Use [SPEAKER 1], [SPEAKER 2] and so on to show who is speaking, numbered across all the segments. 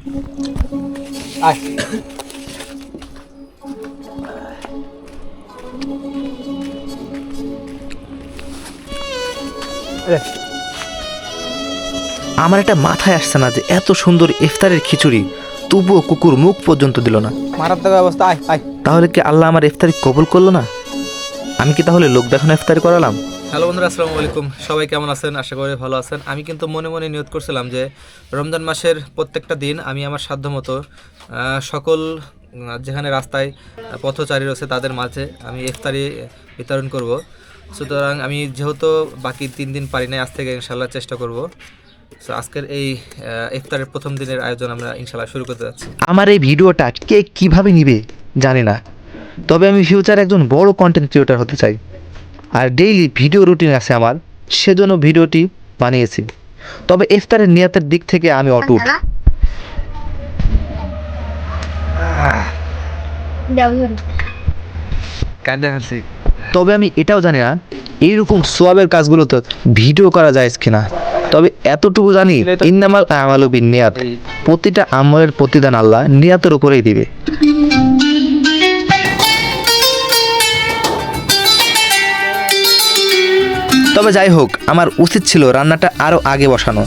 [SPEAKER 1] আয়
[SPEAKER 2] আমার এটা মাথায় আসছে না যে এত সুন্দর ইফতারের খিচুড়ি তবুও কুকুর মুখ পর্যন্ত দিল না।
[SPEAKER 1] মারাত্মক অবস্থা। আয় আয়।
[SPEAKER 2] তাহলে কি আল্লাহ আমার ইফতারি কবুল করলো না? আমি কি তাহলে লোক দেখানো ইফতারি করালাম?
[SPEAKER 3] হ্যালো বন্ধুরা, আসসালামু আলাইকুম। সবাই কেমন আছেন? আশা করি ভালো আছেন। আমি কিন্তু মনে মনে নিয়ত করছিলাম যে রমজান মাসের প্রত্যেকটা দিন আমি আমার সাধ্যমতো সকল যেখানে রাস্তায় পথচারী রয়েছে তাদের মাঝে আমি ইফতারি বিতরণ করব। সুতরাং আমি যেহেতু বাকি 3 দিন পারি নাই, আজ থেকে ইনশাল্লাহ চেষ্টা করব। সো আজকের এই ইফতারের প্রথম দিনের আয়োজন আমরা ইনশাল্লাহ শুরু করতে যাচ্ছি।
[SPEAKER 2] আমার এই ভিডিওটা কে কিভাবে নিবে জানি না, তবে আমি ফিউচারে একজন বড় কন্টেন্ট ক্রিয়েটর হতে চাই। আর ডেইলি ভিডিও রুটিন আছে আমার, সেজন্য ভিডিওটি বানিয়েছি। তবে ইফতারের নিয়তের দিক থেকে আমি অটুট। তবে আমি এটাও জানি না এইরকম সোয়াবের কাজগুলোতে ভিডিও করা যায় কিনা। তবে এতটুকু জানি, ইন্নামাল আমালু বিন্নিয়াত, প্রতিটা আমলের প্রতিদান আল্লাহ নিয়াতের উপরেই দিবে। তবে যাই হোক, আমার উচিত ছিল রান্নাটা আরও আগে বসানো।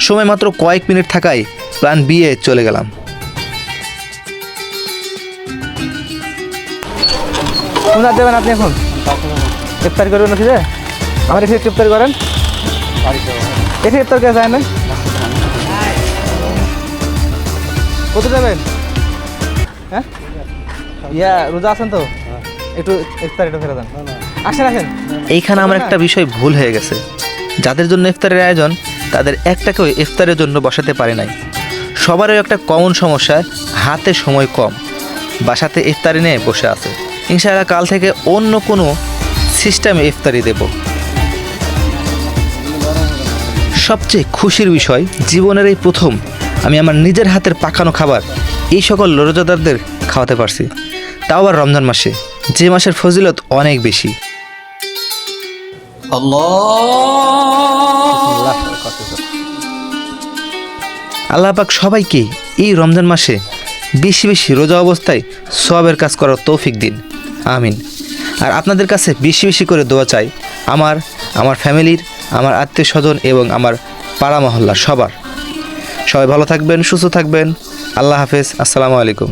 [SPEAKER 2] সময় মাত্র কয়েক মিনিট থাকায় প্ল্যান বিয়ে চলে গেলাম।
[SPEAKER 1] কোথায় দেবেন আপনি এখন? ইফতারি করবেন নাকি? যে আমার এখানে ইফতারি করেন, এখানে ইফতার কে যায় না? কত দেবেন? হ্যাঁ, রোজা আছেন তো? একটু ইফতারিটা ফেলে দেন। আসেন আসেন।
[SPEAKER 2] এইখানে আমার একটা বিষয় ভুল হয়ে গেছে। যাদের জন্য ইফতারের আয়োজন তাদের একটাকেও ইফতারের জন্য বসাতে পারে নাই। সবারই একটা কমন সমস্যা, হাতে সময় কম, বাসাতে ইফতারি নিয়ে বসে আছে। ইনশাআল্লাহ কাল থেকে অন্য কোনো সিস্টেমে ইফতারি দেব। সবচেয়ে খুশির বিষয়, জীবনের এই প্রথম আমি আমার নিজের হাতের পাকানো খাবার এই সকল রোজাদারদের খাওয়াতে পারছি, তাও আবার রমজান মাসে, যে মাসের ফজিলত অনেক বেশি। আল্লাহ পাক সবাইকে এই রমজান মাসে বেশি বেশি রোজা অবস্থায় সওয়াবের কাজ করার তৌফিক দিন, আমিন। আর আপনাদের কাছে বেশি বেশি করে দোয়া চাই আমার ফ্যামিলির, আমার আত্মীয় স্বজন এবং আমার পাড়া মহল্লার সবার। সবাই ভালো থাকবেন, সুস্থ থাকবেন। আল্লাহ হাফেজ, আসসালামু আলাইকুম।